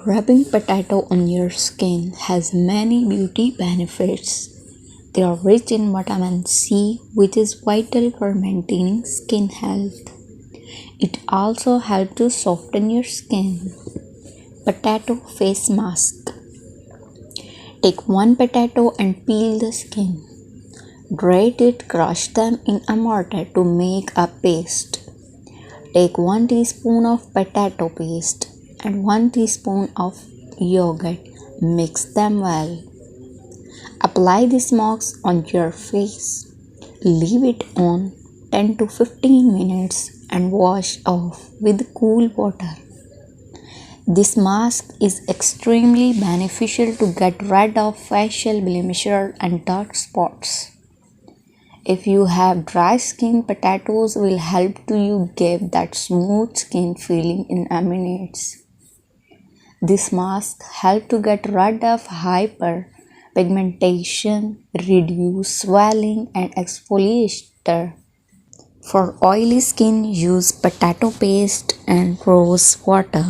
Rubbing potato on your skin has many beauty benefits. They are rich in vitamin C, which is vital for maintaining skin health. It also helps to soften your skin. Potato face mask. Take one potato and peel the skin. Grate it, crush them in a mortar to make a paste. Take 1 teaspoon of potato paste and 1 teaspoon of yogurt. Mix them well. Apply this mask on your face. Leave it on 10 to 15 minutes and wash off with cool water. This mask is extremely beneficial to get rid of facial blemishes and dark spots. If you have dry skin, potatoes will help to you give that smooth skin feeling in a minute. This mask helps to get rid of hyperpigmentation, reduce swelling and exfoliate. For oily skin, use potato paste and rose water.